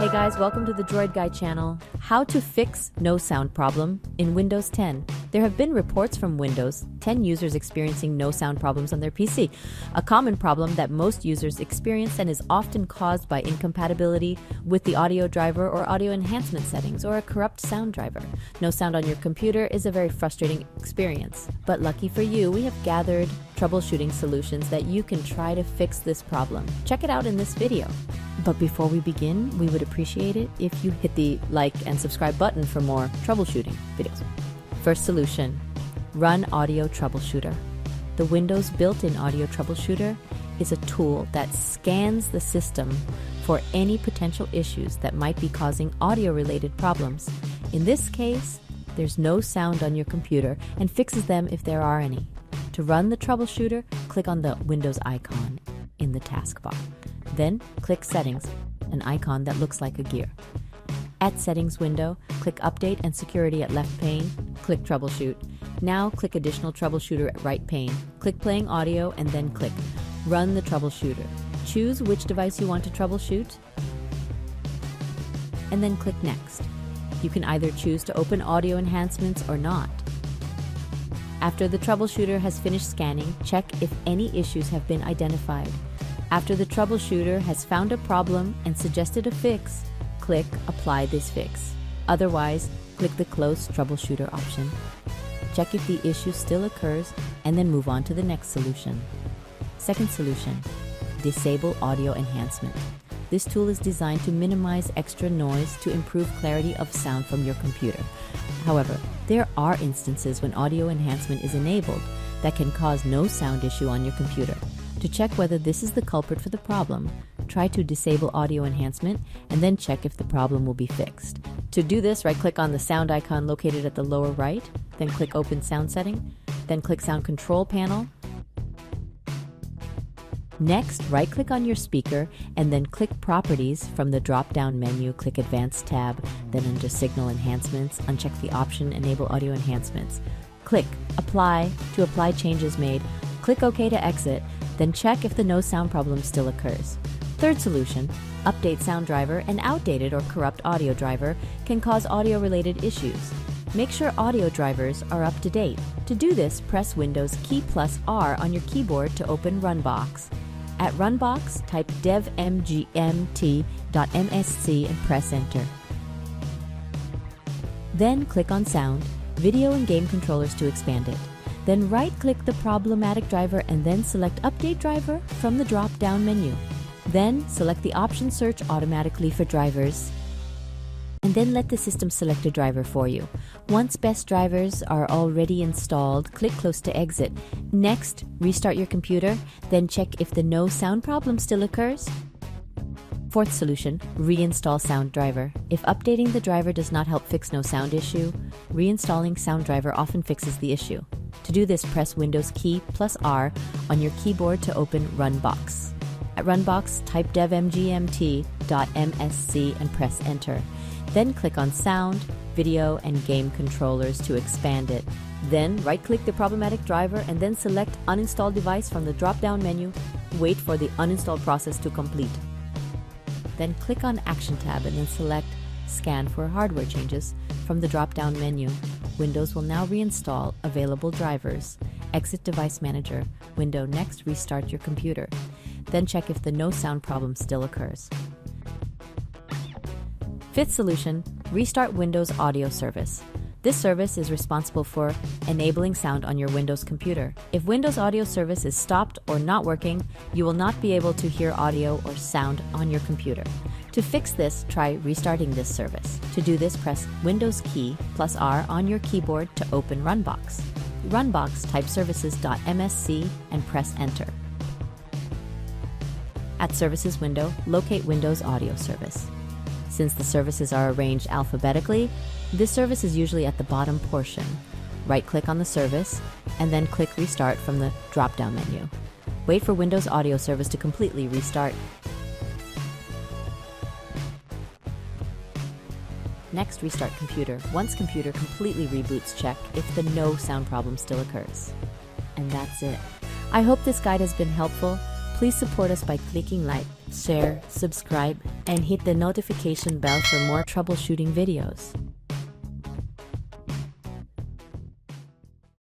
Hey guys, welcome to the Droid Guy channel. How to fix no sound problem in Windows 10. There have been reports from Windows 10 users experiencing no sound problems on their PC, a common problem that most users experience and is often caused by incompatibility with the audio driver or audio enhancement settings or a corrupt sound driver. No sound on your computer is a very frustrating experience, but lucky for you, we have gathered troubleshooting solutions that you can try to fix this problem. Check it out in this video. But before we begin, we would appreciate it if you hit the like and subscribe button for more troubleshooting videos. First solution, Run Audio Troubleshooter. The Windows built-in Audio Troubleshooter is a tool that scans the system for any potential issues that might be causing audio-related problems. In this case, there's no sound on your computer and fixes them if there are any. To run the troubleshooter, click on the Windows icon in the taskbar. Then click Settings, an icon that looks like a gear. At Settings window, click Update and Security at left pane, click Troubleshoot. Now click Additional Troubleshooter at right pane, click Playing Audio and then click Run the Troubleshooter. Choose which device you want to troubleshoot and then click Next. You can either choose to open audio enhancements or not. After the troubleshooter has finished scanning, check if any issues have been identified. After the troubleshooter has found a problem and suggested a fix, click Apply this fix. Otherwise, click the Close Troubleshooter option. Check if the issue still occurs and then move on to the next solution. Second solution, Disable Audio Enhancement. This tool is designed to minimize extra noise to improve clarity of sound from your computer. However, there are instances when audio enhancement is enabled that can cause no sound issue on your computer. To check whether this is the culprit for the problem, try to disable audio enhancement and then check if the problem will be fixed. To do this, right-click on the sound icon located at the lower right, then click Open Sound Setting, then click Sound Control Panel. Next, right-click on your speaker and then click Properties. From the drop-down menu, click Advanced tab, then under Signal Enhancements, uncheck the option Enable Audio Enhancements. Click Apply to apply changes made. Click OK to exit, then check if the no sound problem still occurs. Third solution, Update Sound Driver. An outdated or corrupt audio driver can cause audio-related issues. Make sure audio drivers are up to date. To do this, press Windows key plus R on your keyboard to open Runbox. At Runbox, type devmgmt.msc and press Enter. Then click on Sound, Video and Game Controllers to expand it. Then right-click the problematic driver and then select Update Driver from the drop-down menu. Then select the option Search automatically for drivers, and then let the system select a driver for you. Once best drivers are already installed, click Close to exit. Next, restart your computer, then check if the no sound problem still occurs. Fourth solution, Reinstall Sound Driver. If updating the driver does not help fix no sound issue, reinstalling Sound Driver often fixes the issue. To do this, press Windows key plus R on your keyboard to open Runbox. At Runbox, type devmgmt.msc and press Enter. Then click on Sound, Video, and Game Controllers to expand it. Then right-click the problematic driver and then select Uninstall Device from the drop-down menu. Wait for the uninstall process to complete. Then click on Action tab and then select Scan for hardware changes from the drop-down menu. Windows will now reinstall available drivers. Exit Device Manager. Window next, restart your computer. Then check if the no sound problem still occurs. Fifth solution, Restart Windows Audio Service. This service is responsible for enabling sound on your Windows computer. If Windows Audio Service is stopped or not working, you will not be able to hear audio or sound on your computer. To fix this, try restarting this service. To do this, press Windows key plus R on your keyboard to open Runbox. Runbox, type services.msc and press Enter. At Services window, locate Windows Audio Service. Since the services are arranged alphabetically, this service is usually at the bottom portion. Right-click on the service, and then click Restart from the drop-down menu. Wait for Windows Audio Service to completely restart. Next, restart computer. Once computer completely reboots, check if the no sound problem still occurs. And that's it. I hope this guide has been helpful. Please support us by clicking like, share, subscribe, and hit the notification bell for more troubleshooting videos.